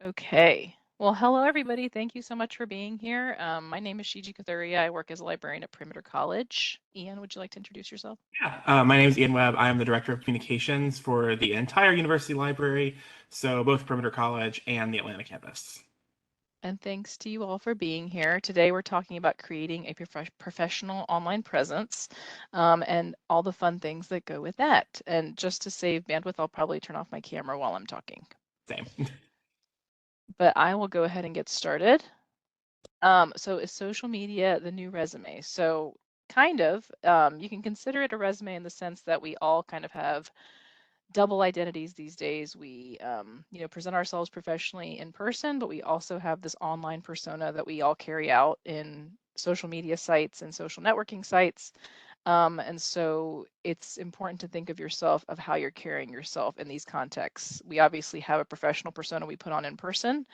Okay. Well, hello, everybody. Thank you so much for being here. My name is Sheeji Kathuria. I work as a librarian at Perimeter College. Ian, would you like to introduce yourself? Yeah, my name is Ian Webb. I am the Director of Communications for the entire university library, so both Perimeter College and the Atlanta campus. And thanks to you all for being here. Today, we're talking about creating a professional online presence and all the fun things that go with that. And just to save bandwidth, I'll probably turn off my camera while I'm talking. Same. But I will go ahead and get started. So is social media the new resume? So kind of, you can consider it a resume in the sense that we all kind of have double identities these days. We, present ourselves professionally in person, but we also have this online persona that we all carry out in social media sites and social networking sites. And so it's important to think of yourself of how you're carrying yourself in these contexts. We obviously have a professional persona we put on in person,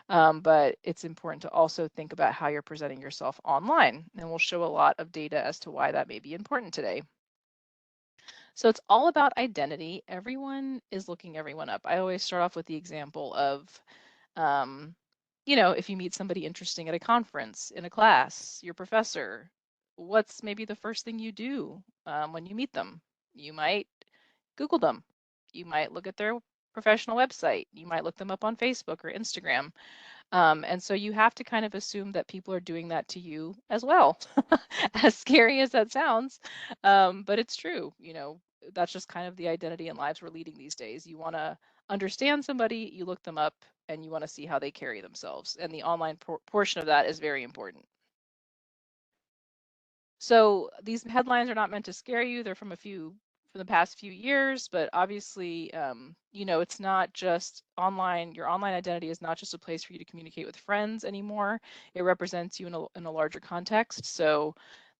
but it's important to also think about how you're presenting yourself online. And we'll show a lot of data as to why that may be important today. So it's all about identity. Everyone is looking everyone up. I always start off with the example of, um, if you meet somebody interesting at a conference, in a class, your professor, what's maybe the first thing you do when you meet them? You might Google them. You might look at their professional website. You might look them up on Facebook or Instagram. And so you have to kind of assume that people are doing that to you as well, as scary as that sounds. But it's true, that's just kind of the identity and lives we're leading these days. You want to understand somebody, you look them up, and you want to see how they carry themselves. And the online portion of that is very important. So these headlines are not meant to scare you. They're from the past few years, but obviously, it's not just online. Your online identity is not just a place for you to communicate with friends anymore. It represents you in a larger context. So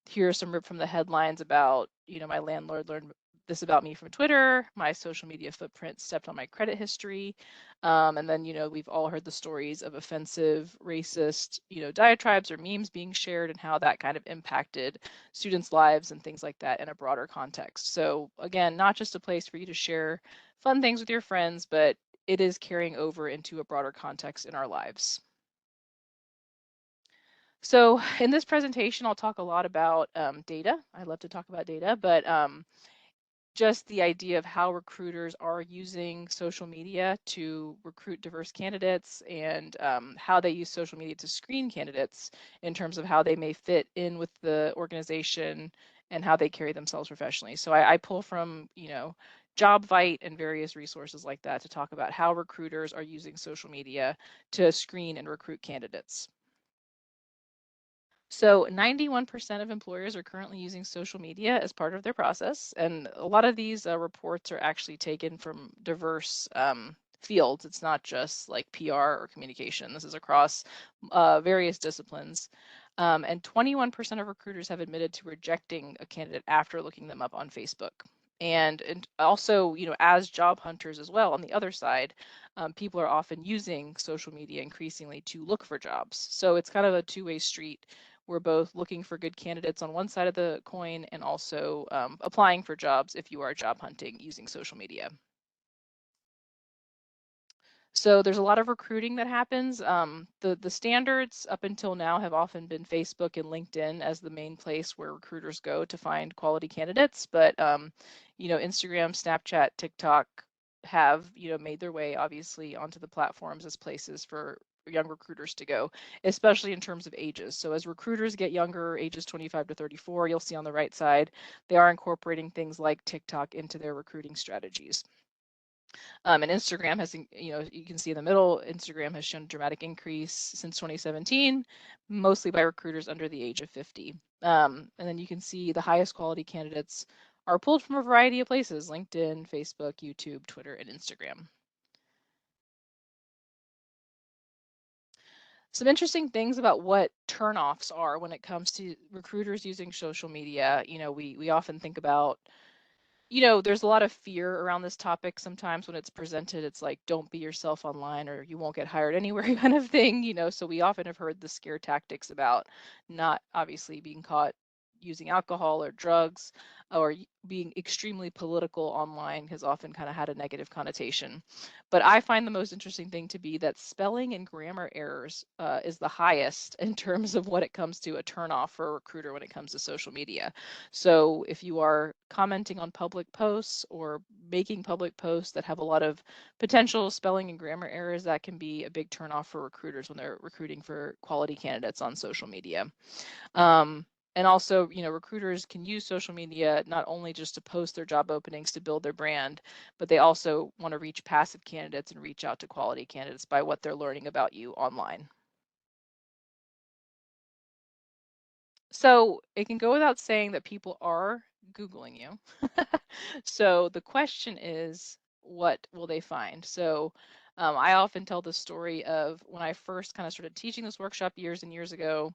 here are some from the headlines about, my landlord learned this about me from Twitter, my social media footprint stepped on my credit history. And then, we've all heard the stories of offensive, racist, diatribes or memes being shared and how that kind of impacted students' lives and things like that in a broader context. So again, not just a place for you to share fun things with your friends, but it is carrying over into a broader context in our lives. So in this presentation, I'll talk a lot about data. I love to talk about data, but just the idea of how recruiters are using social media to recruit diverse candidates and how they use social media to screen candidates in terms of how they may fit in with the organization and how they carry themselves professionally. So I pull from, JobVite and various resources like that to talk about how recruiters are using social media to screen and recruit candidates. So 91% of employers are currently using social media as part of their process. And a lot of these reports are actually taken from diverse fields. It's not just like PR or communication. This is across various disciplines. And 21% of recruiters have admitted to rejecting a candidate after looking them up on Facebook. And also, as job hunters as well, on the other side, people are often using social media increasingly to look for jobs. So it's kind of a two-way street. We're both looking for good candidates on one side of the coin and also applying for jobs if you are job hunting using social media. So there's a lot of recruiting that happens. The standards up until now have often been Facebook and LinkedIn as the main place where recruiters go to find quality candidates. But Instagram, Snapchat, TikTok have made their way obviously onto the platforms as places for young recruiters to go, especially in terms of ages. So as recruiters get younger, ages 25 to 34, you'll see on the right side, they are incorporating things like TikTok into their recruiting strategies. And Instagram has, you can see in the middle, Instagram has shown a dramatic increase since 2017, mostly by recruiters under the age of 50. And then you can see the highest quality candidates are pulled from a variety of places: LinkedIn, Facebook, YouTube, Twitter, and Instagram. Some interesting things about what turnoffs are when it comes to recruiters using social media. We often think about, there's a lot of fear around this topic. Sometimes when it's presented, it's like, don't be yourself online or you won't get hired anywhere kind of thing, so we often have heard the scare tactics about not obviously being caught using alcohol or drugs, or being extremely political online has often kind of had a negative connotation. But I find the most interesting thing to be that spelling and grammar errors is the highest in terms of what it comes to a turnoff for a recruiter when it comes to social media. So if you are commenting on public posts or making public posts that have a lot of potential spelling and grammar errors, that can be a big turnoff for recruiters when they're recruiting for quality candidates on social media. And also, recruiters can use social media not only just to post their job openings to build their brand, but they also want to reach passive candidates and reach out to quality candidates by what they're learning about you online. So it can go without saying that people are Googling you. So the question is, what will they find? So I often tell the story of when I first kind of started teaching this workshop years and years ago.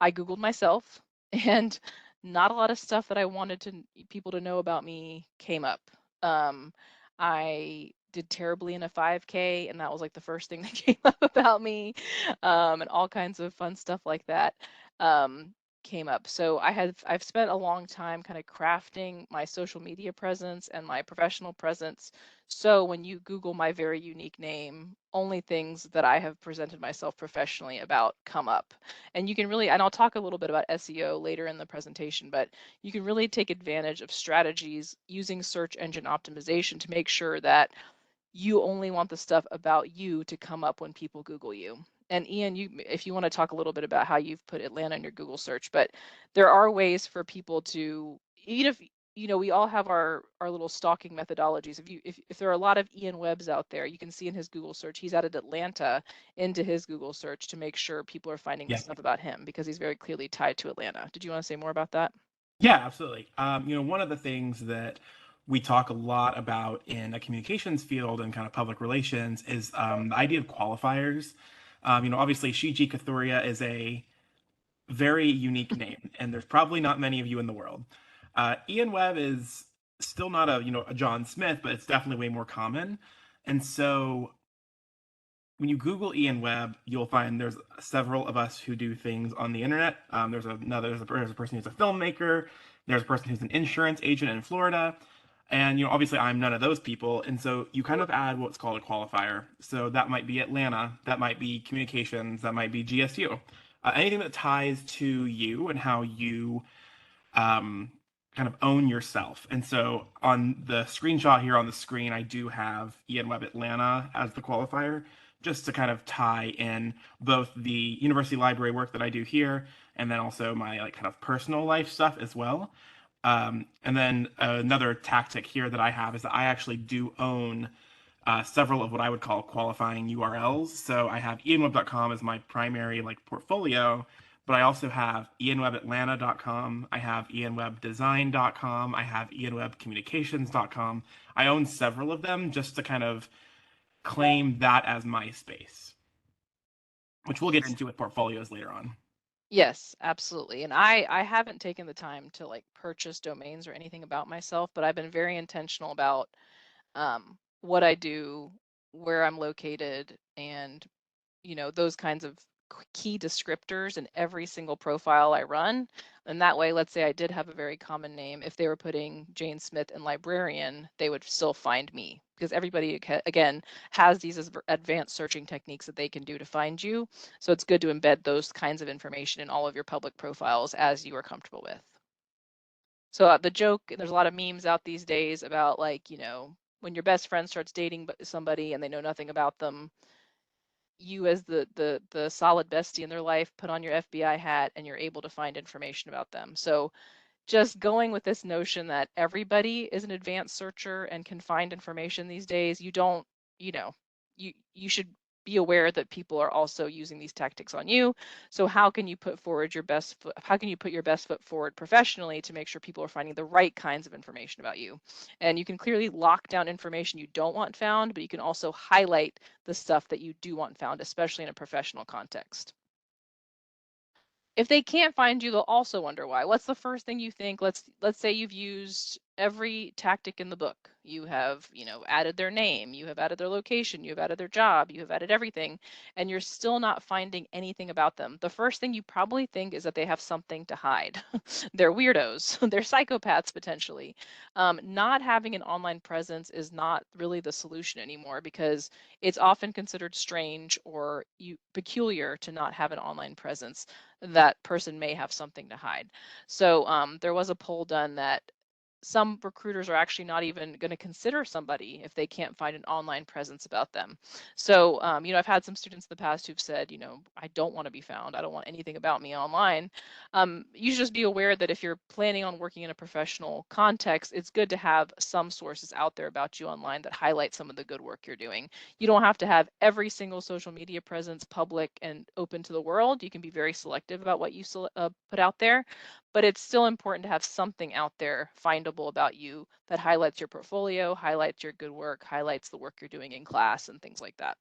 I Googled myself, and not a lot of stuff that I wanted people to know about me came up. Um, I did terribly in a 5K, and that was like the first thing that came up about me, and all kinds of fun stuff like that um, came up. So I've spent a long time kind of crafting my social media presence and my professional presence. So when you Google my very unique name, only things that I have presented myself professionally about come up. And you can really, and I'll talk a little bit about SEO later in the presentation, but you can really take advantage of strategies using search engine optimization to make sure that you only want the stuff about you to come up when people Google you. And Ian, if you want to talk a little bit about how you've put Atlanta in your Google search, but there are ways for people to, even if we all have our little stalking methodologies. If there are a lot of Ian Webbs out there, you can see in his Google search, he's added Atlanta into his Google search to make sure people are finding the Yeah. stuff about him because he's very clearly tied to Atlanta. Did you want to say more about that? Yeah, absolutely. One of the things that we talk a lot about in a communications field and kind of public relations is the idea of qualifiers. Obviously, Sheeji Kathuria is a very unique name, and there's probably not many of you in the world. Ian Webb is still not a John Smith, but it's definitely way more common. And so when you Google Ian Webb, you'll find there's several of us who do things on the internet. There's a person who's a filmmaker. There's a person who's an insurance agent in Florida, and obviously I'm none of those people. And so you kind of add what's called a qualifier. So that might be Atlanta, that might be communications, that might be GSU, anything that ties to you and how you um, kind of own yourself. And so on the screenshot here on the screen, I do have Ian Webb Atlanta as the qualifier, just to kind of tie in both the university library work that I do here and then also my like kind of personal life stuff as well. And then another tactic here that I have is that I actually do own several of what I would call qualifying URLs. So I have ianwebb.com as my primary like portfolio, but I also have ianwebatlanta.com, I have ianwebdesign.com, I have ianwebcommunications.com. I own several of them just to kind of claim that as my space, which we'll get into with portfolios later on. Yes, absolutely. And I haven't taken the time to like purchase domains or anything about myself, but I've been very intentional about what I do, where I'm located, and those kinds of key descriptors in every single profile I run. And that way, let's say I did have a very common name. If they were putting Jane Smith and librarian, they would still find me because everybody, again, has these advanced searching techniques that they can do to find you. So it's good to embed those kinds of information in all of your public profiles as you are comfortable with. So the joke, there's a lot of memes out these days about like, when your best friend starts dating somebody and they know nothing about them, you as the solid bestie in their life put on your FBI hat and you're able to find information about them. So just going with this notion that everybody is an advanced searcher and can find information these days, you don't, you should be aware that people are also using these tactics on you. So how can you put forward your best foot, how can you put your best foot forward professionally to make sure people are finding the right kinds of information about you? And you can clearly lock down information you don't want found, but you can also highlight the stuff that you do want found, especially in a professional context. If they can't find you, they'll also wonder why. What's the first thing you think? Let's say you've used every tactic in the book. You have, added their name, you have added their location, you have added their job, you have added everything, and you're still not finding anything about them. The first thing you probably think is that they have something to hide. They're weirdos, they're psychopaths potentially. Not having an online presence is not really the solution anymore, because it's often considered strange or peculiar to not have an online presence. That person may have something to hide. So there was a poll done that some recruiters are actually not even going to consider somebody if they can't find an online presence about them. So, I've had some students in the past who've said, I don't want to be found. I don't want anything about me online. You should just be aware that if you're planning on working in a professional context, it's good to have some sources out there about you online that highlight some of the good work you're doing. You don't have to have every single social media presence public and open to the world. You can be very selective about what you put out there, but it's still important to have something out there findable about you that highlights your portfolio, highlights your good work, highlights the work you're doing in class and things like that.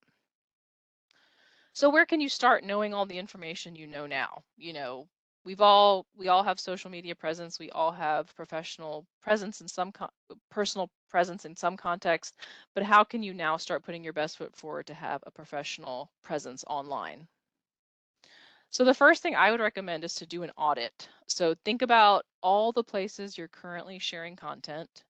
So where can you start knowing all the information you know now? We all have social media presence. We all have professional presence in some personal presence in some context, but how can you now start putting your best foot forward to have a professional presence online? So the first thing I would recommend is to do an audit. So think about all the places you're currently sharing content.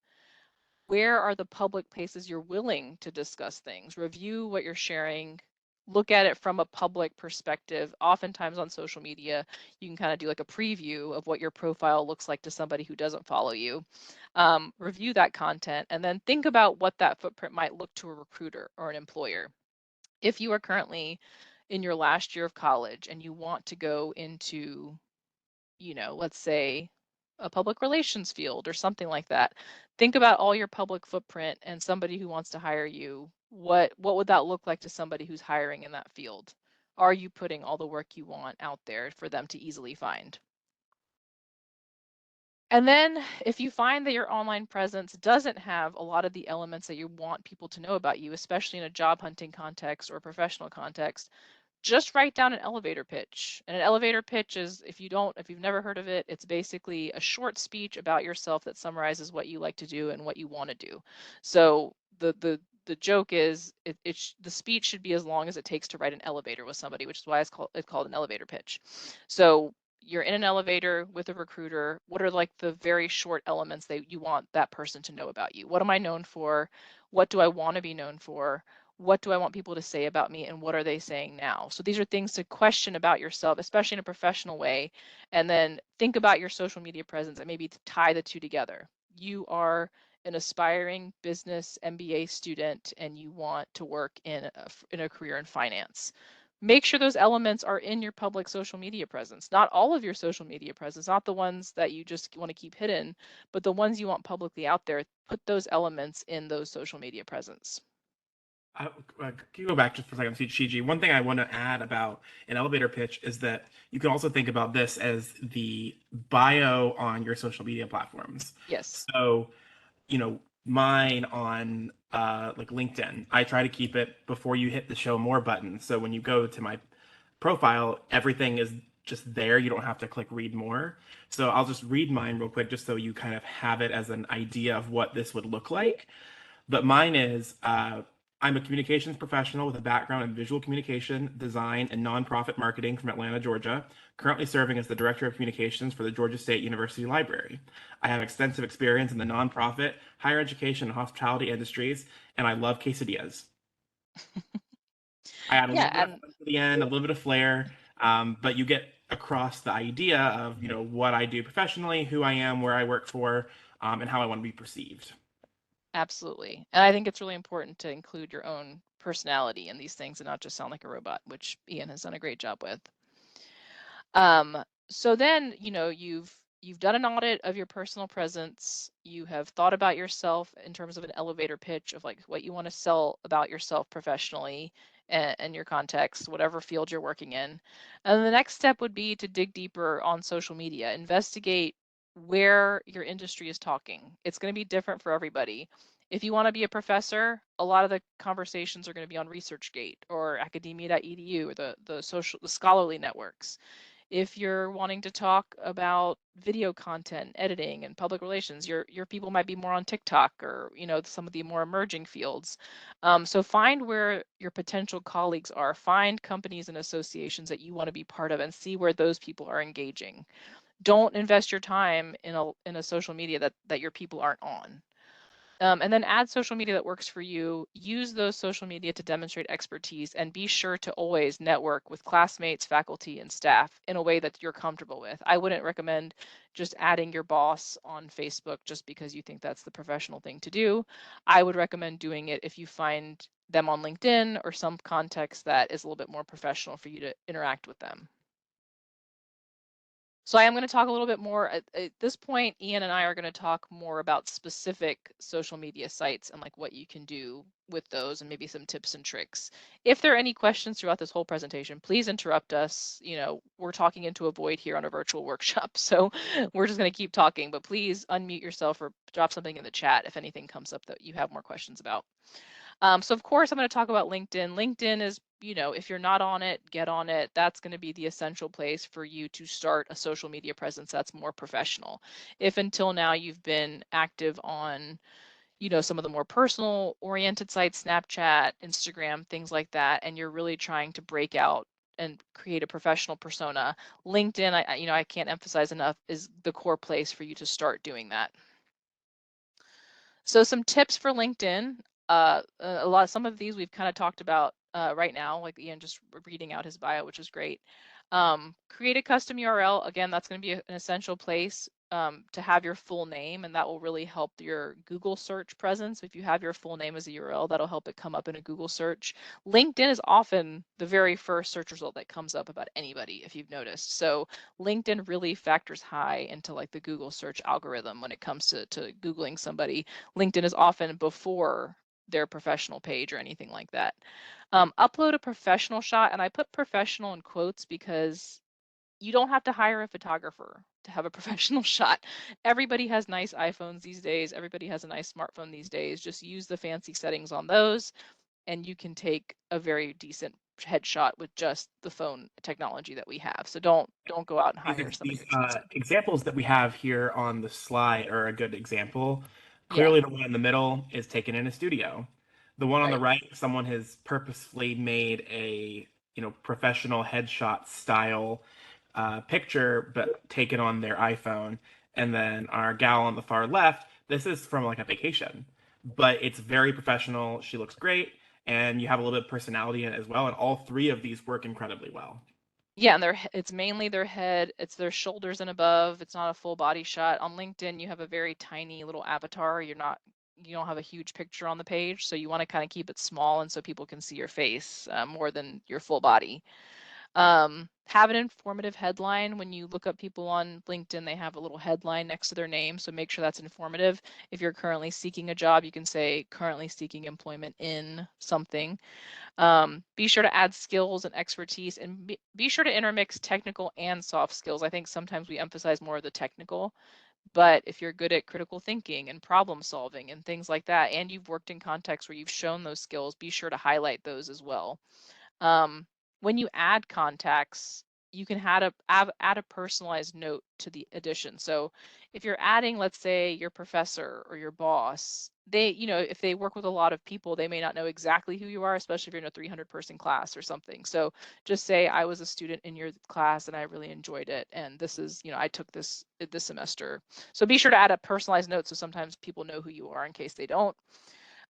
Where are the public places you're willing to discuss things? Review what you're sharing. Look at it from a public perspective. Oftentimes on social media, you can kind of do like a preview of what your profile looks like to somebody who doesn't follow you. Review that content and then think about what that footprint might look to a recruiter or an employer. If you are currently in your last year of college and you want to go into, let's say a public relations field or something like that, think about all your public footprint and somebody who wants to hire you. What would that look like to somebody who's hiring in that field? Are you putting all the work you want out there for them to easily find? And then if you find that your online presence doesn't have a lot of the elements that you want people to know about you, especially in a job hunting context or a professional context, just write down an elevator pitch. And an elevator pitch is, if you've never heard of it, it's basically a short speech about yourself that summarizes what you like to do and what you want to do. So the joke is the speech should be as long as it takes to ride an elevator with somebody, which is why it's called an elevator pitch. So you're in an elevator with a recruiter. What are like the very short elements that you want that person to know about you? What am I known for? What do I want to be known for? What do I want people to say about me, and what are they saying now? So these are things to question about yourself, especially in a professional way, and then think about your social media presence and maybe to tie the two together. You are an aspiring business MBA student and you want to work in a career in finance. Make sure those elements are in your public social media presence. Not all of your social media presence, not the ones that you just want to keep hidden, but the ones you want publicly out there. Put those elements in those social media presence. Can you go back just for a second, Shiji? One thing I want to add about an elevator pitch is that you can also think about this as the bio on your social media platforms. Yes. So, mine on like LinkedIn, I try to keep it before you hit the show more button. So when you go to my profile, everything is just there. You don't have to click read more. So I'll just read mine real quick just so you kind of have it as an idea of what this would look like. But mine is I'm a communications professional with a background in visual communication, design, and nonprofit marketing from Atlanta, Georgia, currently serving as the Director of Communications for the Georgia State University Library. I have extensive experience in the nonprofit, higher education, and hospitality industries, and I love quesadillas. I add a Yeah, little bit of and fun to the end, a little bit of flair, but you get across the idea of what I do professionally, who I am, where I work for, and how I want to be perceived. absolutely. And I think it's really important to include your own personality in these things and not just sound like a robot, which Ian has done a great job with. So then, you've done an audit of your personal presence. You have thought about yourself in terms of an elevator pitch of like what you want to sell about yourself professionally and your context, whatever field you're working in. And the next step would be to dig deeper on social media, investigate where your industry is talking. It's going to be different for everybody. If you want to be a professor, a lot of the conversations are going to be on ResearchGate or academia.edu or the scholarly networks. If you're wanting to talk about video content, editing, and public relations, your people might be more on TikTok or, you know, some of the more emerging fields. So find where your potential colleagues are. Find companies and associations that you want to be part of and see where those people are engaging. Don't invest your time in a social media that your people aren't on. And then add social media that works for you. Use those social media to demonstrate expertise and be sure to always network with classmates, faculty, and staff in a way that you're comfortable with. I wouldn't recommend just adding your boss on Facebook just because you think that's the professional thing to do. I would recommend doing it if you find them on LinkedIn or some context that is a little bit more professional for you to interact with them. So I am going to talk a little bit more at this point. Ian and I are going to talk more about specific social media sites and like what you can do with those and maybe some tips and tricks. If there are any questions throughout this whole presentation, please interrupt us. You know, we're talking into a void here on a virtual workshop, so we're just going to keep talking, but please unmute yourself or drop something in the chat if anything comes up that you have more questions about. So of course, I'm going to talk about LinkedIn. LinkedIn is, you know, if you're not on it, get on it. That's going to be the essential place for you to start a social media presence that's more professional. If until now you've been active on, you know, some of the more personal oriented sites, Snapchat, Instagram, things like that, and you're really trying to break out and create a professional persona, LinkedIn, you know, I can't emphasize enough, is the core place for you to start doing that. So some tips for LinkedIn. Some of these we've kind of talked about right now, like Ian just reading out his bio, which is great. Create a custom URL. Again, that's going to be an essential place to have your full name, and that will really help your Google search presence. If you have your full name as a URL, that'll help it come up in a Google search. LinkedIn is often the very first search result that comes up about anybody, if you've noticed. So LinkedIn really factors high into like the Google search algorithm when it comes to Googling somebody. LinkedIn is often before their professional page or anything like that. Upload a professional shot, and I put professional in quotes because you don't have to hire a photographer to have a professional shot. Everybody has nice iPhones these days. Everybody has a nice smartphone these days. Just use the fancy settings on those, and you can take a very decent headshot with just the phone technology that we have. So don't go out and hire somebody These expensive. examples that we have here on the slide are a good example. Yeah, Clearly, the one in the middle is taken in a studio. The one on the right. right, someone has purposefully made a professional headshot style picture, but taken on their iPhone. And then our gal on the far left, this is from like a vacation, but it's very professional. She looks great, and you have a little bit of personality in it as well. And all three of these work incredibly well. Yeah, and it's mainly their head, it's their shoulders and above. It's not a full body shot. On LinkedIn, you have a very tiny little avatar. You don't have a huge picture on the page, so you want to kind of keep it small and so people can see your face more than your full body. Have an informative headline. When you look up people on LinkedIn, they have a little headline next to their name, so make sure that's informative. If you're currently seeking a job, you can say currently seeking employment in something. Be sure to add skills and expertise, and be sure to intermix technical and soft skills. I think sometimes we emphasize more of the technical, but if you're good at critical thinking and problem solving and things like that, and you've worked in contexts where you've shown those skills, be sure to highlight those as well. Um, when you add contacts, you can add a personalized note to the addition. So if you're adding, let's say, your professor or your boss, they, you know, if they work with a lot of people, they may not know exactly who you are, especially if you're in a 300-person class or something. So just say, I was a student in your class and I really enjoyed it. And this is, you know, I took this semester. So be sure to add a personalized note so sometimes people know who you are in case they don't.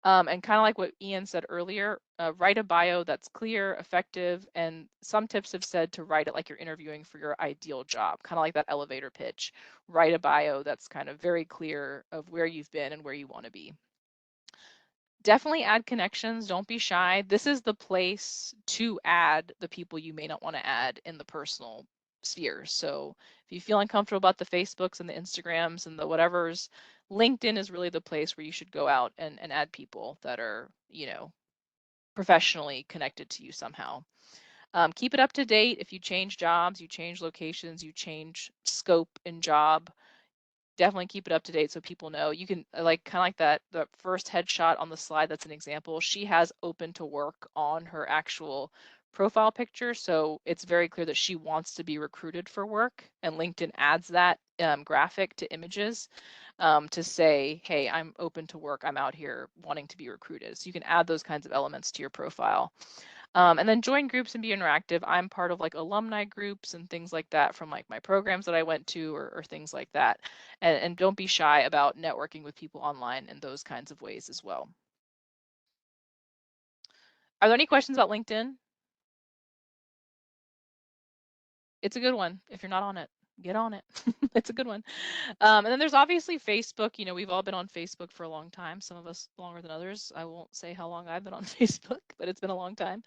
And kind of like what Ian said earlier, write a bio that's clear, effective, and some tips have said to write it like you're interviewing for your ideal job, kind of like that elevator pitch. Write a bio that's kind of very clear of where you've been and where you want to be. Definitely add connections. Don't be shy. This is the place to add the people you may not want to add in the personal sphere. So if you feel uncomfortable about the Facebooks and the Instagrams and the whatevers, LinkedIn is really the place where you should go out and add people that are, you know, professionally connected to you somehow. Keep it up to date. If you change jobs, you change locations, you change scope in job, definitely keep it up to date so people know. You can like kind of like that the first headshot on the slide, that's an example. She has open to work on her actual profile picture. So it's very clear that she wants to be recruited for work, and LinkedIn adds that graphic to images to say, hey, I'm open to work. I'm out here wanting to be recruited. So you can add those kinds of elements to your profile. And then join groups and be interactive. I'm part of like alumni groups and things like that from like my programs that I went to or things like that. And don't be shy about networking with people online in those kinds of ways as well. Are there any questions about LinkedIn? It's a good one. If you're not on it, get on it. It's a good one. And then there's obviously Facebook. You know, we've all been on Facebook for a long time, some of us longer than others. I won't say how long I've been on Facebook, but it's been a long time.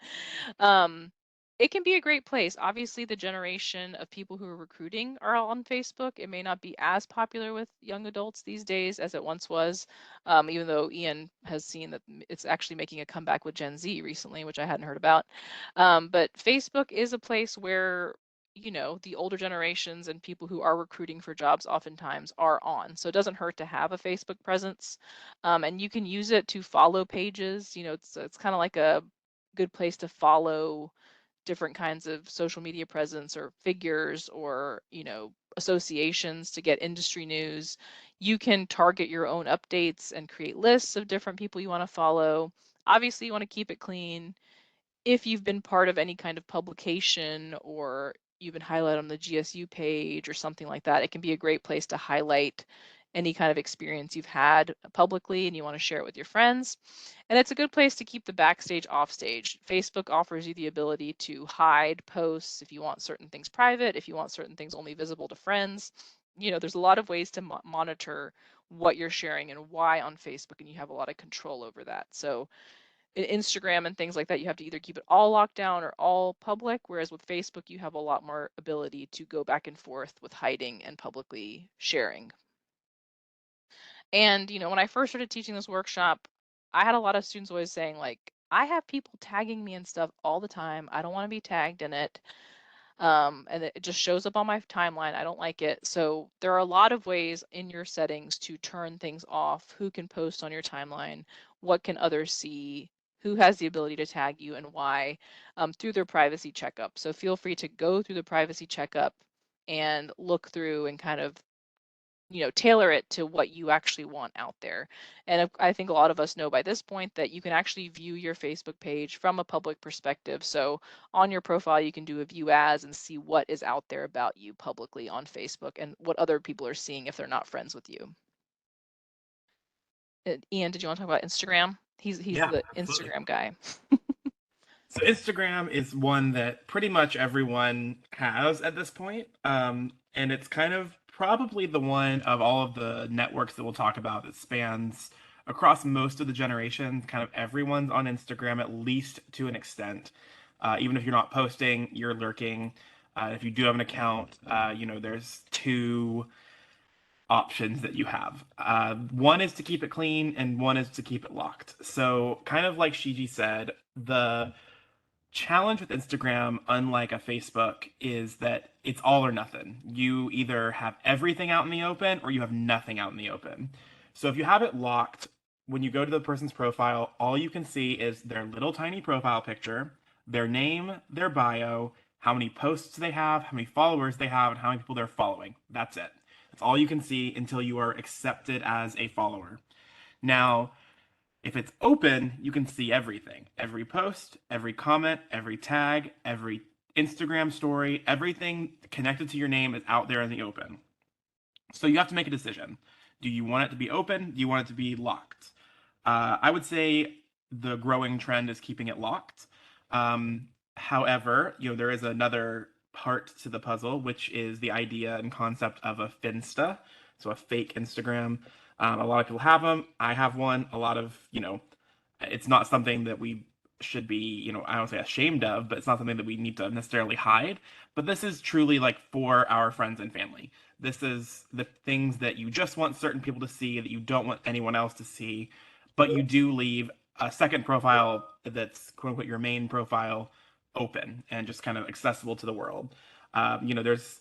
Um, it can be a great place. Obviously, the generation of people who are recruiting are all on Facebook. It may not be as popular with young adults these days as it once was, even though Ian has seen that it's actually making a comeback with Gen Z recently, which I hadn't heard about. But Facebook is a place where the older generations and people who are recruiting for jobs oftentimes are on. So it doesn't hurt to have a Facebook presence. And you can use it to follow pages. It's kind of like a good place to follow different kinds of social media presence or figures or associations to get industry news. You can target your own updates and create lists of different people you want to follow. Obviously, you want to keep it clean. If you've been part of any kind of publication or you've been highlighted on the GSU page or something like that, it can be a great place to highlight any kind of experience you've had publicly and you want to share it with your friends. And it's a good place to keep the backstage offstage. Facebook offers you the ability to hide posts if you want certain things private, if you want certain things only visible to friends. There's a lot of ways to monitor what you're sharing and why on Facebook, and you have a lot of control over that. So in Instagram and things like that, you have to either keep it all locked down or all public, whereas with Facebook, you have a lot more ability to go back and forth with hiding and publicly sharing. And, when I first started teaching this workshop, I had a lot of students always saying, like, I have people tagging me and stuff all the time. I don't want to be tagged in it. And it just shows up on my timeline. I don't like it. So there are a lot of ways in your settings to turn things off. Who can post on your timeline? What can others see? Who has the ability to tag you and why? Through their privacy checkup. So feel free to go through the privacy checkup and look through and kind of tailor it to what you actually want out there. And I think a lot of us know by this point that you can actually view your Facebook page from a public perspective. So on your profile, you can do a view as and see what is out there about you publicly on Facebook and what other people are seeing if they're not friends with you. Ian, did you want to talk about Instagram? He's Yeah, the absolutely. Instagram guy. So Instagram is one that pretty much everyone has at this point. And it's kind of probably the one of all of the networks that we'll talk about that spans across most of the generations. Kind of everyone's on Instagram, at least to an extent. Even if you're not posting, you're lurking. If you do have an account, there's two options that you have. One is to keep it clean, and one is to keep it locked. So, kind of like Sheeji said, the challenge with Instagram, unlike a Facebook, is that it's all or nothing. You either have everything out in the open or you have nothing out in the open. So if you have it locked, when you go to the person's profile, all you can see is their little tiny profile picture, their name, their bio, how many posts they have, how many followers they have, and how many people they're following. That's it. That's all you can see until you are accepted as a follower. Now, if it's open, you can see everything. Every post, every comment, every tag, every Instagram story, everything connected to your name is out there in the open. So you have to make a decision. Do you want it to be open? Do you want it to be locked? I would say the growing trend is keeping it locked. However, there is another part to the puzzle, which is the idea and concept of a Finsta, so a fake Instagram. A lot of people have them. I have one. A lot of, it's not something that we should be, I don't say ashamed of, but it's not something that we need to necessarily hide. But this is truly like for our friends and family. This is the things that you just want certain people to see that you don't want anyone else to see, but you do leave a second profile that's quote unquote your main profile open and just kind of accessible to the world. There's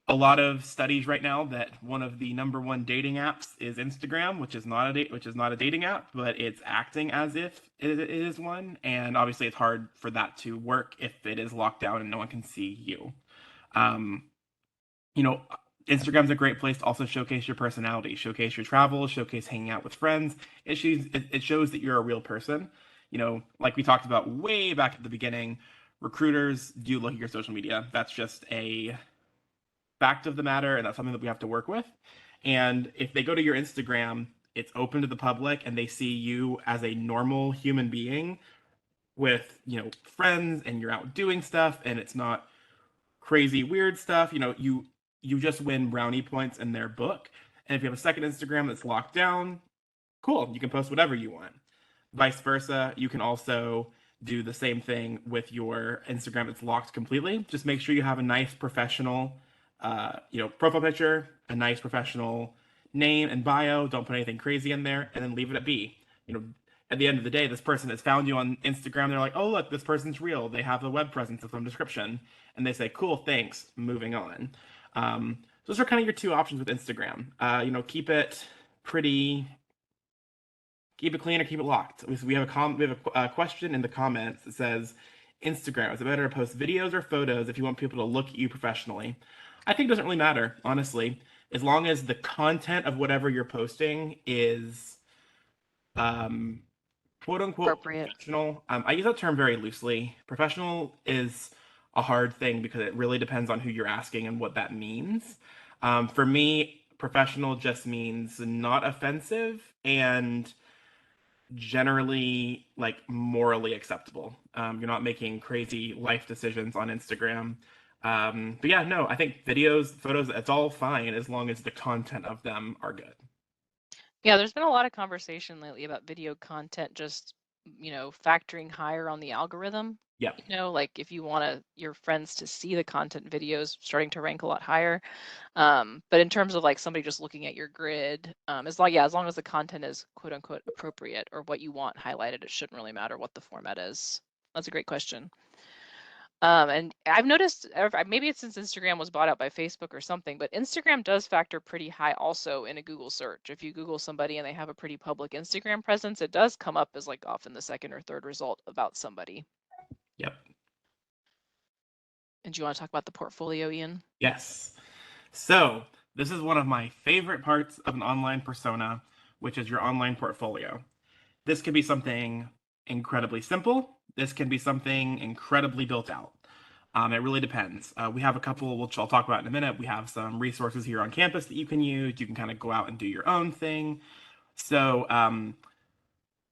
a lot of studies right now that one of the number one dating apps is Instagram, which is not a dating app, but it's acting as if it is one. And obviously, it's hard for that to work if it is locked down and no one can see you. Um, you know, Instagram's a great place to also showcase your personality, showcase your travels, showcase hanging out with friends. It shows that you're a real person. You know, like we talked about way back at the beginning, recruiters do look at your social media. That's just a fact of the matter, and that's something that we have to work with. And if they go to your Instagram, it's open to the public and they see you as a normal human being with, friends, and you're out doing stuff and it's not crazy weird stuff. You just win brownie points in their book. And if you have a second Instagram that's locked down, cool, you can post whatever you want. Vice versa, you can also do the same thing with your Instagram that's locked completely. Just make sure you have a nice professional, profile picture, a nice professional name and bio. Don't put anything crazy in there, and then leave it at be. You know, at the end of the day, this person has found you on Instagram. They're like, oh look, this person's real. They have a web presence with some description, and they say, cool, thanks. Moving on. Those are kind of your two options with Instagram. Keep it pretty keep it clean or keep it locked. We have a question in the comments that says, Instagram, is it better to post videos or photos if you want people to look at you professionally? I think it doesn't really matter, honestly, as long as the content of whatever you're posting is um, quote unquote Appropriate. professional. I use that term very loosely. Professional is a hard thing because it really depends on who you're asking and what that means. For me, professional just means not offensive and generally like morally acceptable. You're not making crazy life decisions on Instagram. But yeah, no, I think videos, photos, it's all fine as long as the content of them are good. Yeah, there's been a lot of conversation lately about video content just, factoring higher on the algorithm. Yeah. Like if you want your friends to see the content videos starting to rank a lot higher. But in terms of like somebody just looking at your grid, as long as the content is quote unquote appropriate or what you want highlighted, it shouldn't really matter what the format is. That's a great question. And I've noticed, maybe it's since Instagram was bought out by Facebook or something, but Instagram does factor pretty high also in a Google search. If you Google somebody and they have a pretty public Instagram presence, it does come up as like often the second or third result about somebody. Yep. And do you want to talk about the portfolio, Ian? Yes. So this is one of my favorite parts of an online persona, which is your online portfolio. This could be something incredibly simple. This can be something incredibly built out. It really depends. We have a couple, which I'll talk about in a minute. We have some resources here on campus that you can use. You can kind of go out and do your own thing. So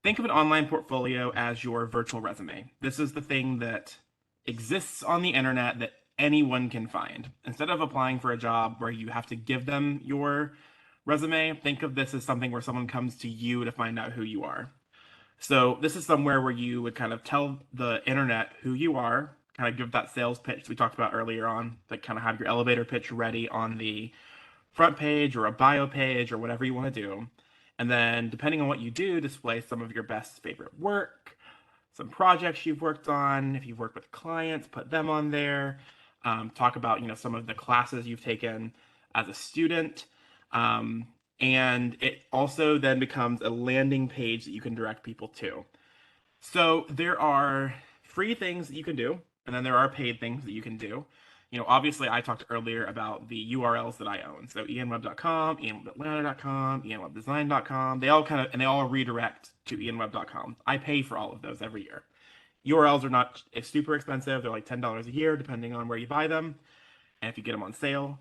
think of an online portfolio as your virtual resume. This is the thing that exists on the internet that anyone can find. Instead of applying for a job where you have to give them your resume, think of this as something where someone comes to you to find out who you are. So this is somewhere where you would kind of tell the internet who you are, kind of give that sales pitch we talked about earlier on, like kind of have your elevator pitch ready on the front page or a bio page or whatever you want to do. And then depending on what you do, display some of your best favorite work, some projects you've worked on. If you've worked with clients, put them on there. Talk about some of the classes you've taken as a student. Um, and it also then becomes a landing page that you can direct people to. So there are free things that you can do, and then there are paid things that you can do. Obviously, I talked earlier about the URLs that I own. So ianwebb.com, ianwebbatlanta.com, ianwebdesign.com. They all redirect to ianwebb.com. I pay for all of those every year. URLs are not super expensive. They're like $10 a year, depending on where you buy them, and if you get them on sale.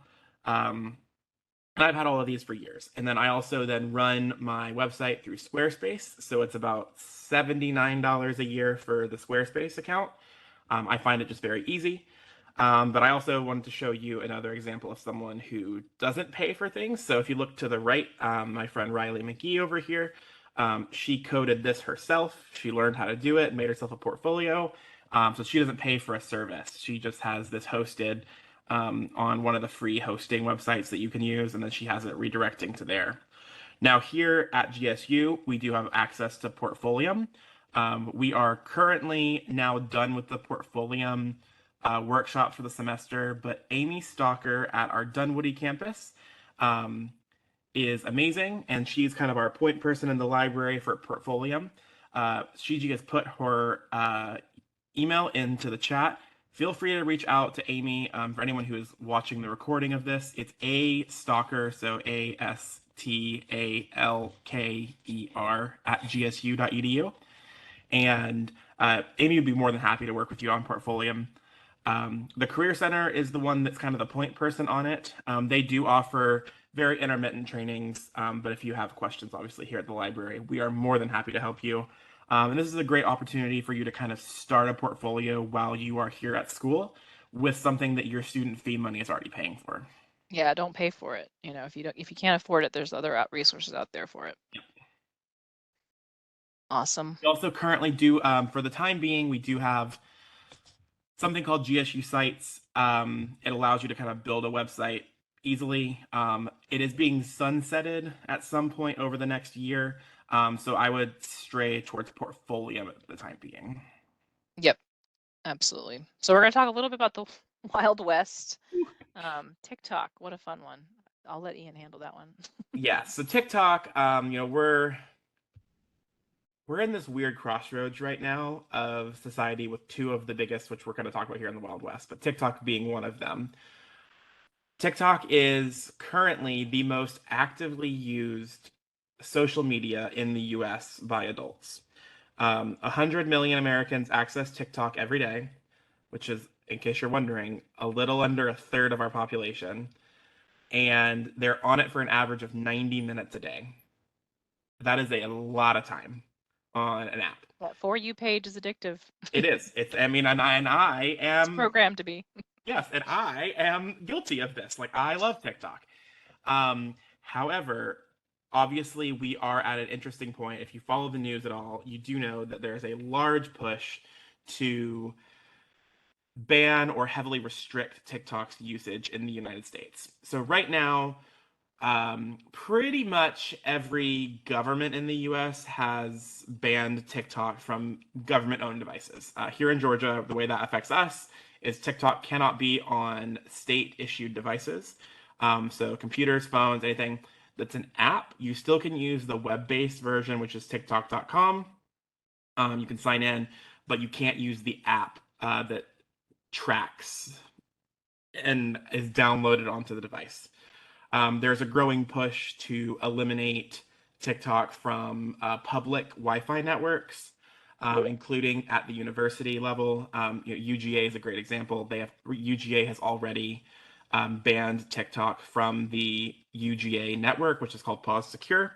And I've had all of these for years. And then I also then run my website through Squarespace. So it's about $79 a year for the Squarespace account. I find it just very easy. But I also wanted to show you another example of someone who doesn't pay for things. So if you look to the right, my friend Riley McGee over here, she coded this herself. She learned how to do it, made herself a portfolio. So she doesn't pay for a service. She just has this hosted on one of the free hosting websites that you can use, and then she has it redirecting to there. Now, here at GSU, we do have access to Portfolium. We are currently now done with the Portfolium workshops for the semester. But Amy Stalker at our Dunwoody campus um, is amazing, and she's kind of our point person in the library for Portfolium. Sheeji has put her email into the chat. Feel free to reach out to Amy. For anyone who is watching the recording of this, it's A Stalker, so ASTALKER at gsu.edu. And Amy would be more than happy to work with you on Portfolium. The Career Center is the one that's kind of the point person on it. They do offer very intermittent trainings, but if you have questions, obviously, here at the library, we are more than happy to help you. And this is a great opportunity for you to kind of start a portfolio while you are here at school with something that your student fee money is already paying for. Yeah, don't pay for it. You know, if you can't afford it, there's other resources out there for it. Yep. Awesome. We also currently do, for the time being, we do have something called GSU Sites. It allows you to kind of build a website easily. It is being sunsetted at some point over the next year. So I would stray towards Portfolio at the time being. Yep, absolutely. So we're going to talk a little bit about the Wild West. TikTok, what a fun one. I'll let Ian handle that one. Yeah, so TikTok, we're in this weird crossroads right now of society with two of the biggest, which we're going to talk about here in the Wild West, but TikTok being one of them. TikTok is currently the most actively used social media in the US by adults. 100 million Americans access TikTok every day, which is, in case you're wondering, a little under a third of our population. And they're on it for an average of 90 minutes a day. That is a lot of time on an app. That For You page is addictive. It is. I mean, and I It's am, programmed to be. yes, and I am guilty of this. Like, I love TikTok. However, obviously, we are at an interesting point. If you follow the news at all, you do know that there is a large push to ban or heavily restrict TikTok's usage in the United States. So, right now, pretty much every government in the US has banned TikTok from government owned devices. Here in Georgia, the way that affects us is TikTok cannot be on state issued devices. So computers, phones, anything that's an app, you still can use the web based version, which is TikTok.com. You can sign in, but you can't use the app that tracks and is downloaded onto the device. There's a growing push to eliminate TikTok from public Wi-Fi networks, including at the university level. UGA is a great example. UGA has already banned TikTok from the UGA network, which is called Pause Secure.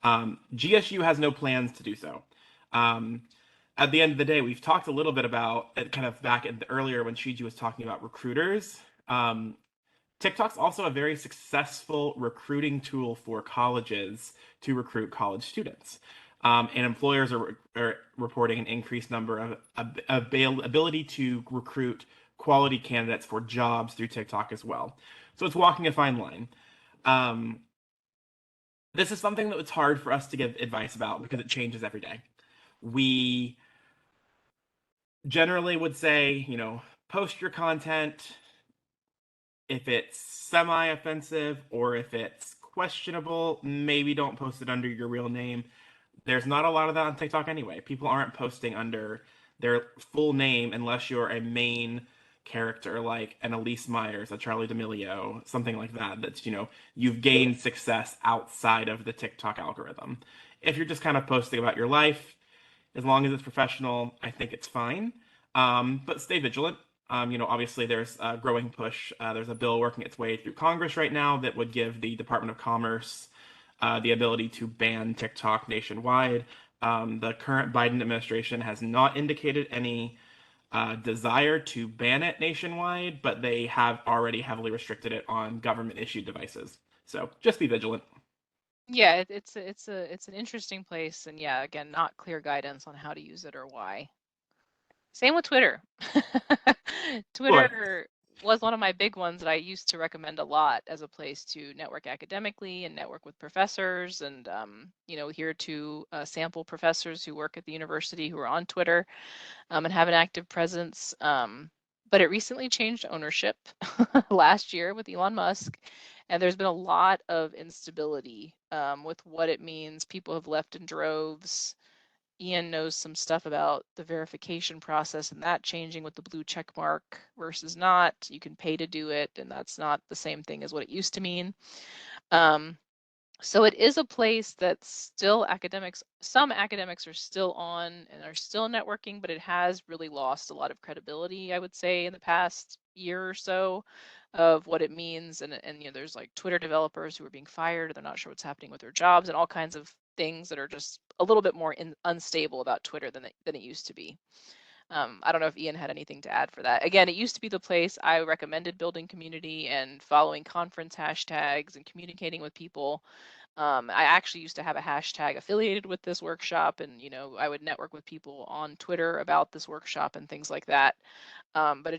GSU has no plans to do so. At the end of the day, we've talked a little bit about kind of back earlier when Sheeji was talking about recruiters. TikTok's also a very successful recruiting tool for colleges to recruit college students. And employers are reporting an increased number of ability to recruit quality candidates for jobs through TikTok as well. So it's walking a fine line. This is something that it's hard for us to give advice about because it changes every day. We generally would say, post your content if it's semi-offensive or if it's questionable, maybe don't post it under your real name. There's not a lot of that on TikTok anyway. People aren't posting under their full name unless you're a main character like an Elise Myers, a Charlie D'Amelio, something like that. That's, you've gained success outside of the TikTok algorithm. If you're just kind of posting about your life, as long as it's professional, I think it's fine. But stay vigilant. Obviously there's a growing push. There's a bill working its way through Congress right now that would give the Department of Commerce the ability to ban TikTok nationwide. The current Biden administration has not indicated any desire to ban it nationwide, but they have already heavily restricted it on government-issued devices. So just be vigilant. Yeah, it's an interesting place, and yeah, again, not clear guidance on how to use it or why. Same with Twitter. Boy. Twitter was one of my big ones that I used to recommend a lot as a place to network academically and network with professors, and here to sample professors who work at the university who are on Twitter and have an active presence. but it recently changed ownership last year with Elon Musk, and there's been a lot of instability with what it means. People have left in droves. Ian knows some stuff about the verification process and that changing with the blue check mark versus not. You can pay to do it, and that's not the same thing as what it used to mean. So it is a place that still some academics are still on and are still networking, but it has really lost a lot of credibility, I would say, in the past year or so of what it means. And there's like Twitter developers who are being fired, they're not sure what's happening with their jobs, and all kinds of things that are just a little bit more unstable about Twitter than it used to be. I don't know if Ian had anything to add for that. Again, it used to be the place I recommended building community and following conference hashtags and communicating with people. I actually used to have a hashtag affiliated with this workshop, and I would network with people on Twitter about this workshop and things like that. But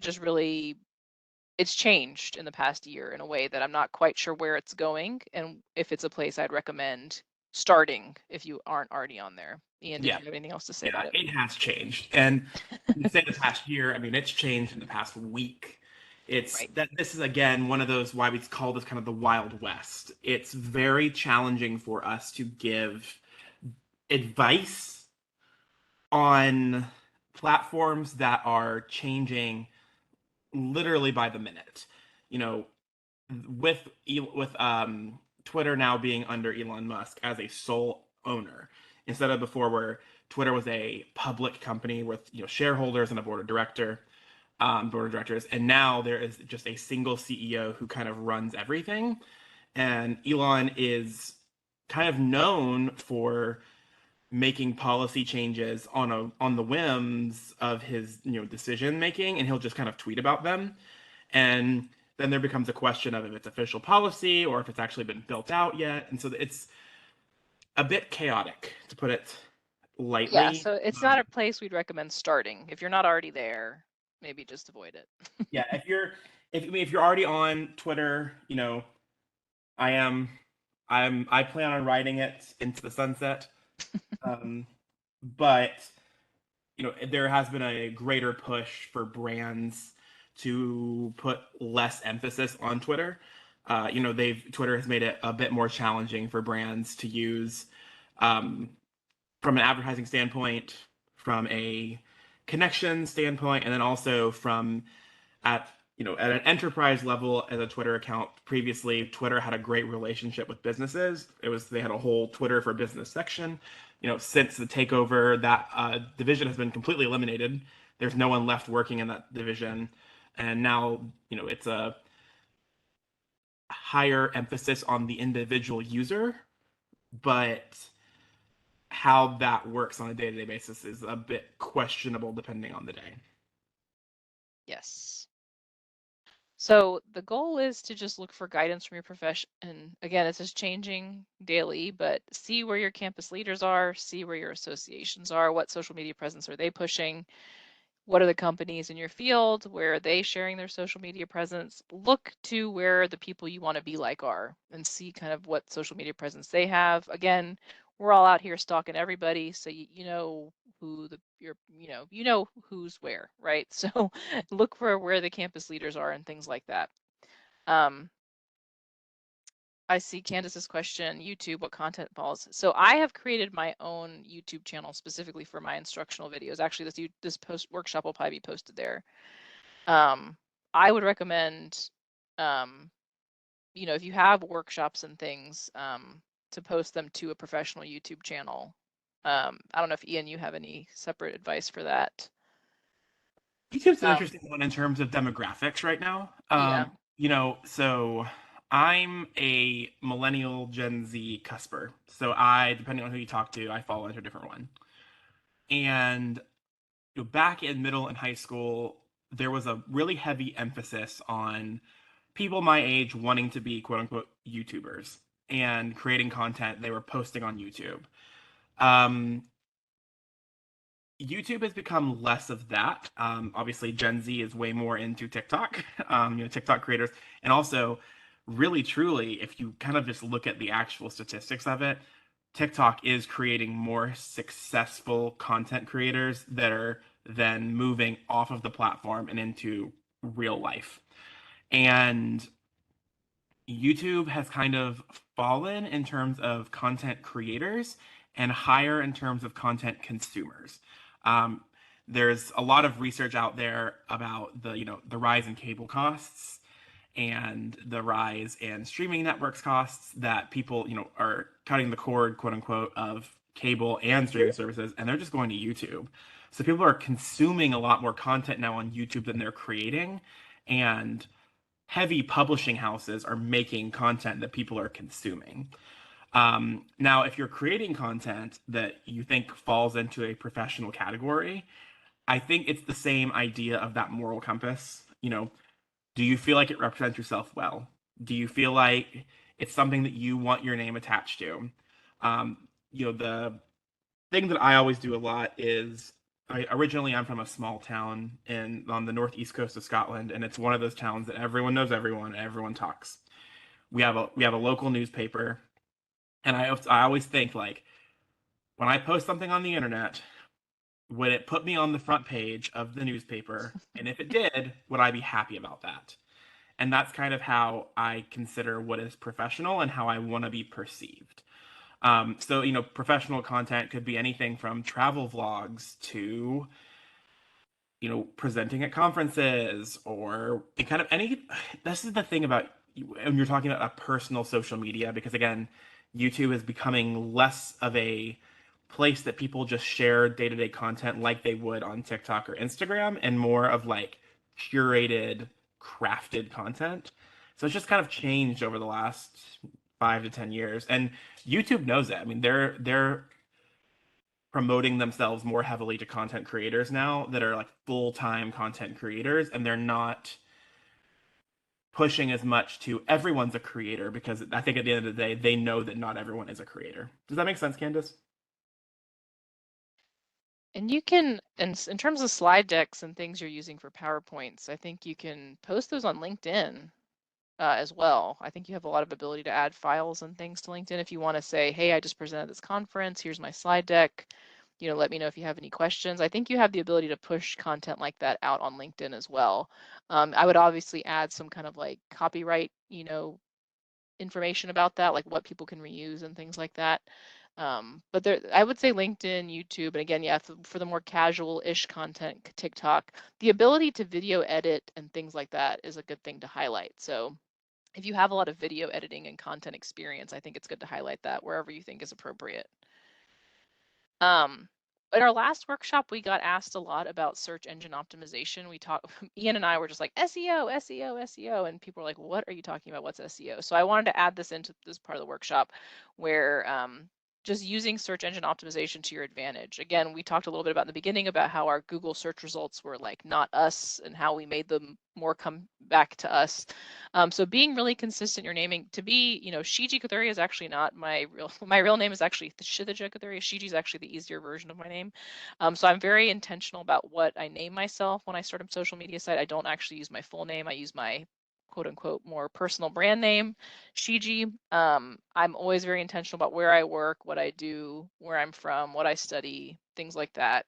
it's changed in the past year in a way that I'm not quite sure where it's going and if it's a place I'd recommend starting if you aren't already on there. Ian, did Yeah, you have anything else to say yeah, about it? it has changed. And you say the past year, I mean, it's changed in the past week. It's Right. that this is again one of those why we call this kind of the Wild West. It's very challenging for us to give advice on platforms that are changing literally by the minute. You know, with Twitter now being under Elon Musk as a sole owner instead of before where Twitter was a public company with shareholders and a board of directors, and now there is just a single CEO who kind of runs everything. And Elon is kind of known for making policy changes on the whims of his decision making, and he'll just kind of tweet about them. And then there becomes a question of if it's official policy or if it's actually been built out yet. And so it's a bit chaotic, to put it Yeah, lightly. so it's not a place we'd recommend starting. If you're not already there, maybe just avoid it. Yeah, if you're already on Twitter, I am I plan on riding it into the sunset. Um, but there has been a greater push for brands to put less emphasis on Twitter. Twitter has made it a bit more challenging for brands to use um, from an advertising standpoint, from a connection standpoint, and then also from at an enterprise level as a Twitter account. Previously, Twitter had a great relationship with businesses. They had a whole Twitter for Business section. Since the takeover, that division has been completely eliminated. There's no one left working in that division, and now it's a higher emphasis on the individual user, but how that works on a day-to-day basis is a bit questionable depending on the day. Yes. So the goal is to just look for guidance from your profession. And again, it's just changing daily, but see where your campus leaders are, see where your associations are, what social media presence are they pushing, what are the companies in your field, where are they sharing their social media presence. Look to where the people you want to be like are and see kind of what social media presence they have. Again, we're all out here stalking everybody, so you know who who's where, right? So look for where the campus leaders are and things like that. um I see Candace's question, YouTube, what content falls? So I have created my own YouTube channel specifically for my instructional videos. Actually, this post workshop will probably be posted there. I would recommend, um, if you have workshops and things, to post them to a professional YouTube channel. I don't know if Ian, you have any separate advice for that. YouTube's an Um, interesting one in terms of demographics right now. yeah. So I'm a millennial Gen Z cusper. So depending on who you talk to, I fall into a different one. And back in middle and high school, there was a really heavy emphasis on people my age wanting to be quote unquote YouTubers and creating content they were posting on YouTube. Um, YouTube has become less of that. Obviously, Gen Z is way more into TikTok, TikTok creators, and also, really, truly, if you kind of just look at the actual statistics of it, TikTok is creating more successful content creators that are than moving off of the platform and into real life. And YouTube has kind of fallen in terms of content creators and higher in terms of content consumers. Um, there's a lot of research out there about the rise in cable costs and the rise in streaming networks costs that people are cutting the cord, quote unquote, of cable and streaming services, and they're just going to YouTube. So people are consuming a lot more content now on YouTube than they're creating, and heavy publishing houses are making content that people are consuming. Now, if you're creating content that you think falls into a professional category, I think it's the same idea of that moral compass. Do you feel like it represents yourself well? Do you feel like it's something that you want your name attached to? The thing that I always do a lot is originally I'm from a small town on the northeast coast of Scotland, and it's one of those towns that everyone knows everyone and everyone talks. We have a local newspaper, and I always think like when I post something on the internet, would it put me on the front page of the newspaper? And if it did, would I be happy about that? And that's kind of how I consider what is professional and how I want to be perceived. So, professional content could be anything from travel vlogs to, presenting at conferences or kind of any. This is the thing about when you're talking about a personal social media, because again, YouTube is becoming less of a place that people just share day-to-day content like they would on TikTok or Instagram, and more of like curated, crafted content. So it's just kind of changed over the last 5 to 10 years, and YouTube knows it. I mean, they're promoting themselves more heavily to content creators now that are like full-time content creators, and they're not pushing as much to everyone's a creator, because I think at the end of the day they know that not everyone is a creator. Does that make sense, Candace? And you can, in terms of slide decks and things you're using for PowerPoints, I think you can post those on LinkedIn as well. I think you have a lot of ability to add files and things to LinkedIn if you want to say, hey, I just presented this conference, here's my slide deck, let me know if you have any questions. I think you have the ability to push content like that out on LinkedIn as well. I would obviously add some kind of like copyright, information about that, like what people can reuse and things like that. But there, I would say LinkedIn, YouTube, and again, yeah, for the more casual-ish content, TikTok, the ability to video edit and things like that is a good thing to highlight. So if you have a lot of video editing and content experience, I think it's good to highlight that wherever you think is appropriate. Um, in our last workshop, we got asked a lot about search engine optimization. We talked, Ian and I were just like SEO, SEO, SEO, and people were like, "What are you talking about? What's SEO?" So I wanted to add this into this part of the workshop, where just using search engine optimization to your advantage. Again, we talked a little bit about in the beginning about how our Google search results were like not us and how we made them more come back to us. So being really consistent in your naming, to be, Sheeji Kathuria is actually not my real name is actually Shithija Kathuria. Sheeji is actually the easier version of my name. So I'm very intentional about what I name myself when I start a social media site. I don't actually use my full name. I use my quote unquote more personal brand name, Sheeji. I'm always very intentional about where I work, what I do, where I'm from, what I study, things like that.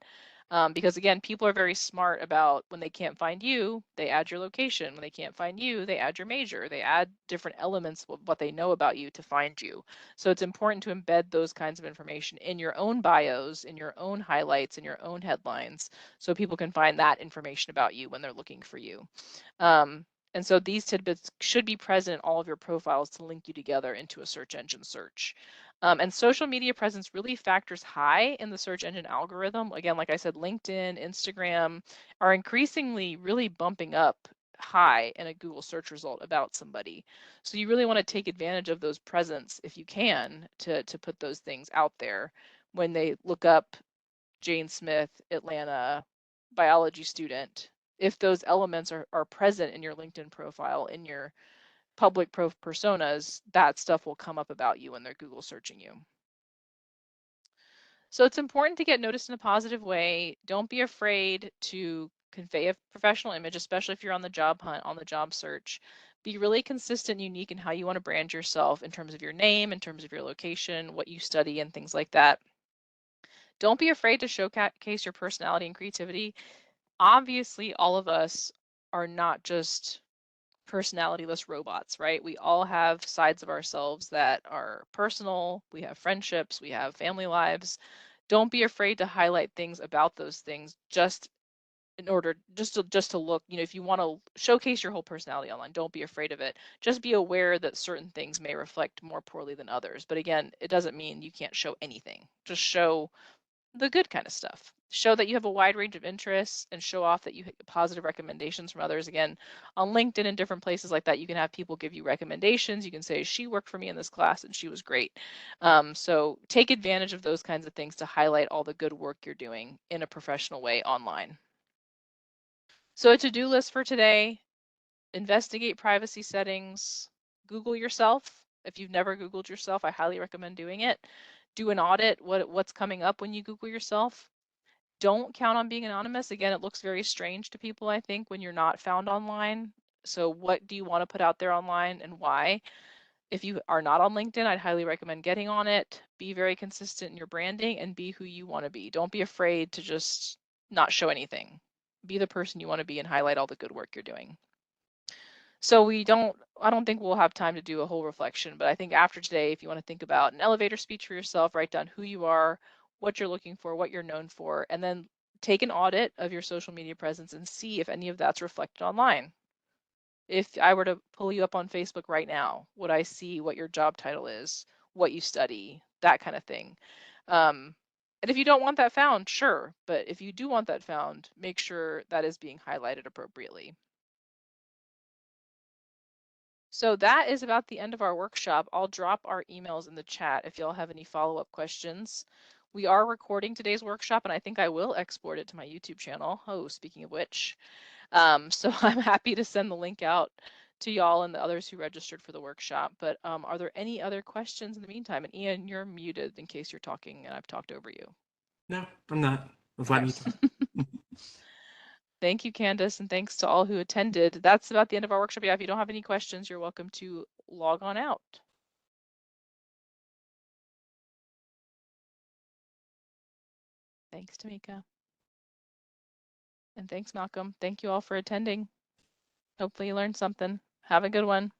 Because again, people are very smart about when they can't find you, they add your location. When they can't find you, they add your major. They add different elements of what they know about you to find you. So it's important to embed those kinds of information in your own bios, in your own highlights, in your own headlines, so people can find that information about you when they're looking for you. And so these tidbits should be present in all of your profiles to link you together into a search engine search. And social media presence really factors high in the search engine algorithm. Again, like I said, LinkedIn, Instagram are increasingly really bumping up high in a Google search result about somebody. So you really want to take advantage of those presence if you can to put those things out there when they look up Jane Smith, Atlanta, biology student. If those elements are present in your LinkedIn profile, in your public personas, that stuff will come up about you when they're Google searching you. So it's important to get noticed in a positive way. Don't be afraid to convey a professional image, especially if you're on the job hunt, on the job search. Be really consistent and unique in how you want to brand yourself in terms of your name, in terms of your location, what you study, and things like that. Don't be afraid to showcase your personality and creativity. Obviously, all of us are not just personalityless robots, right? We all have sides of ourselves that are personal. We have friendships, we have family lives. Don't be afraid to highlight things about those things just in order just to look, if you want to showcase your whole personality online, don't be afraid of it. Just be aware that certain things may reflect more poorly than others. But again, it doesn't mean you can't show anything. Just show the good kind of stuff. Show that you have a wide range of interests and show off that you get positive recommendations from others. Again, on LinkedIn and different places like that, you can have people give you recommendations. You can say, she worked for me in this class and she was great. So take advantage of those kinds of things to highlight all the good work you're doing in a professional way online. So a to-do list for today: investigate privacy settings, Google yourself. If you've never Googled yourself, I highly recommend doing it. Do an audit, what's coming up when you Google yourself. Don't count on being anonymous. Again, it looks very strange to people, I think, when you're not found online. So what do you want to put out there online and why? If you are not on LinkedIn, I'd highly recommend getting on it. Be very consistent in your branding and be who you want to be. Don't be afraid to just not show anything. Be the person you want to be and highlight all the good work you're doing. So I don't think we'll have time to do a whole reflection, but I think after today, if you want to think about an elevator speech for yourself, write down who you are, what you're looking for, what you're known for, and then take an audit of your social media presence and see if any of that's reflected online. If I were to pull you up on Facebook right now, would I see what your job title is, what you study, that kind of thing? And if you don't want that found, sure, but if you do want that found, make sure that is being highlighted appropriately. So that is about the end of our workshop. I'll drop our emails in the chat if y'all have any follow-up questions. We are recording today's workshop, and I think I will export it to my YouTube channel. Oh, speaking of which. So I'm happy to send the link out to y'all and the others who registered for the workshop. But are there any other questions in the meantime? And Ian, you're muted in case you're talking and I've talked over you. No, I'm not. I was letting you talk. Thank you, Candace, and thanks to all who attended. That's about the end of our workshop. Yeah, if you don't have any questions, you're welcome to log on out. Thanks, Tamika. And thanks, Malcolm. Thank you all for attending. Hopefully you learned something. Have a good one.